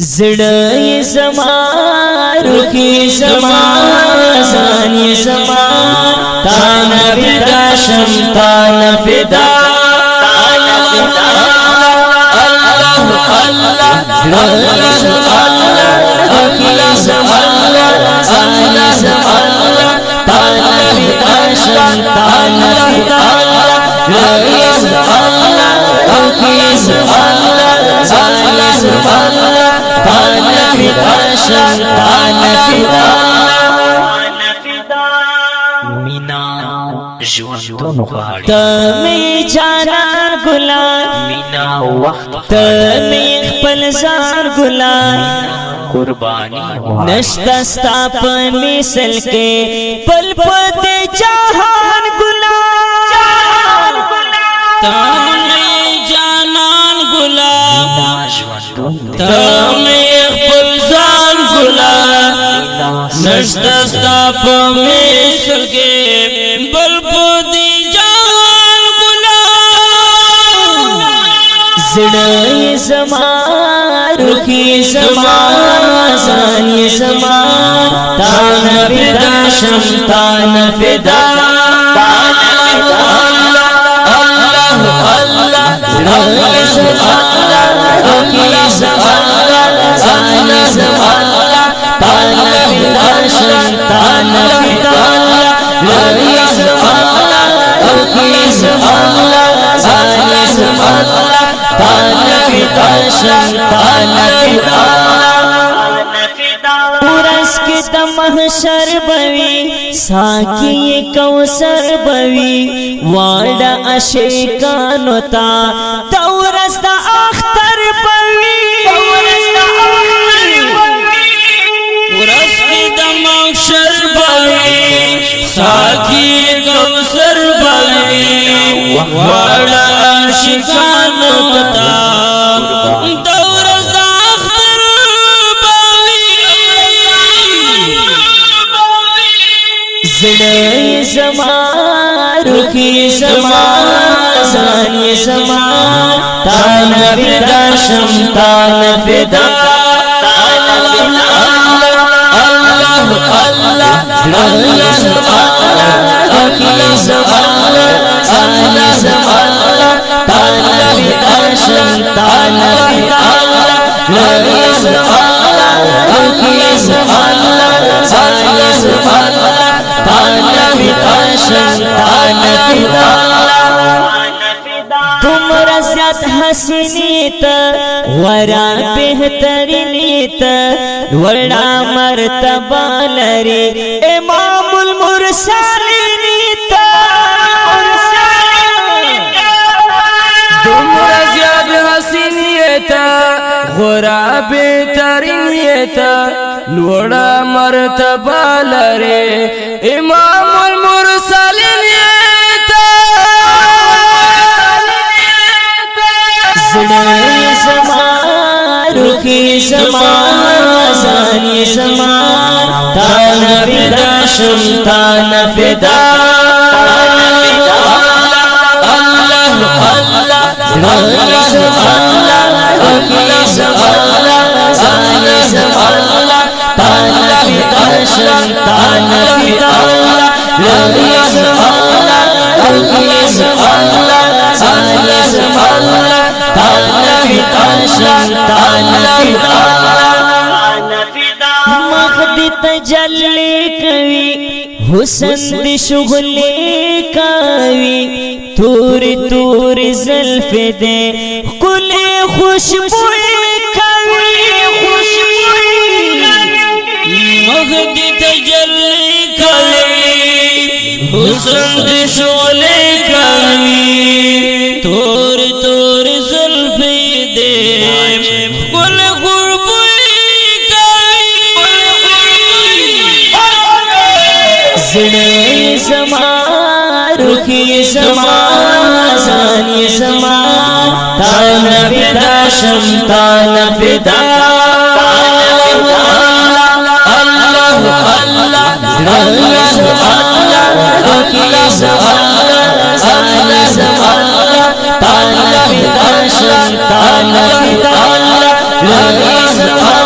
زڑی زمان روحی زمان زانی زمان تانا فدا شمتانا فدا تمی جانان گلان مینا وقت تمی خپل زار گلان قربانی نشتستا پا مثل کے پل پت جہان گلان تمی جانان گلان تمی خپل زار گلان نشتستا پا مثل کے پل پت زڑی زمان روحی زمان زانی زمان تانا فدا شمتانا فدا روحی زمان زانی زمان تانا فدا شمتانا فدا روحی زمان زانی زمان پورس کی محشر بوی ساکی کوثر بوی واڑا عاشقانو تا تورس دا اختر بوی پورس کی محشر بوی ساکی کوثر بوی واڑا عاشقانو تا زڑی زمان روحی زمان زانی زمان تانا فدا شمتانا فدا روحی زمان زانی زمان تانا فدا شمتانا فدا روحی زمان زانی زمان تم رزیت حسینیت ورا بہترینیت ورا مرتبہ لری امام المرسلینیت تم رزیت حسینیت ورا بہترینیت ورا مرتبہ لری امام المرسلین زڑی زمان روحی زمان زانی زمان تانا فدا شمتانا فدا روحی زمان روحی زمان زانی زمان تانا فدا شمتانا فدا روحی زمان روحی زمان زانی زمان مخدی تجلی کوي حسن دی شغلی کوي توری توری زلف دے کلی خوشبوئی کوي مخدی تجلی کوي حسن دی شغلی کوي توری توری زلف دے کل زڑی زمان روحی زمان زانی زمان تانا فدا شمتانا فدا روحی زمان روحی زمان زانی زمان تانا فدا شمتانا فدا روحی زمان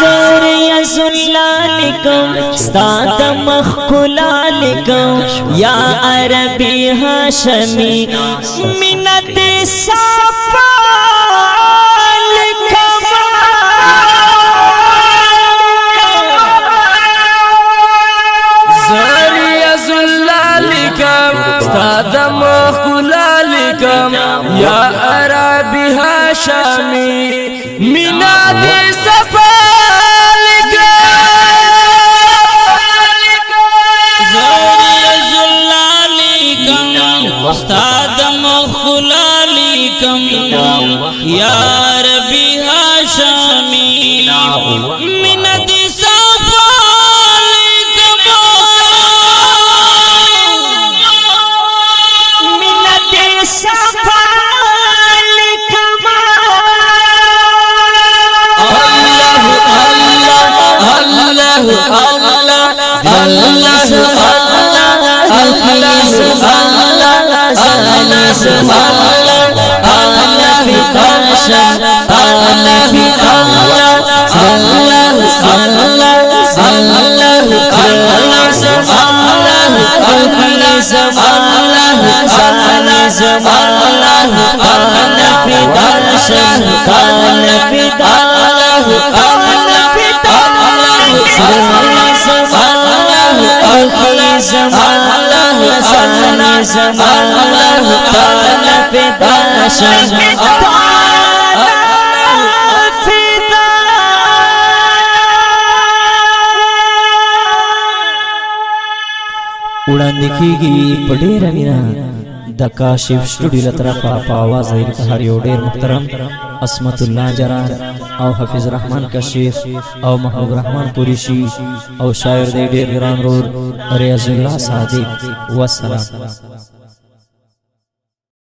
زر یزلالکم ستاد مخکلالکم یا عربی هاشمی منت صفالکم زر یزلالکم ستاد مخکلالکم یا عربی هاشمی منت استاد مخلالکم یا ربی هاشمی من دی صفالکم من دی صفالکم اللہ اللہ اللہ وړاندې کیږي په ډېره مینه د کاشف سټوډیو له طرفه په اواز هر یو ډېر محترم عصمت الله جران او حفیظ رحمان کشیف او محبوب رحمان قریشی او شاعر دی ډېر ګران رور ریاض الله صادق والسلام.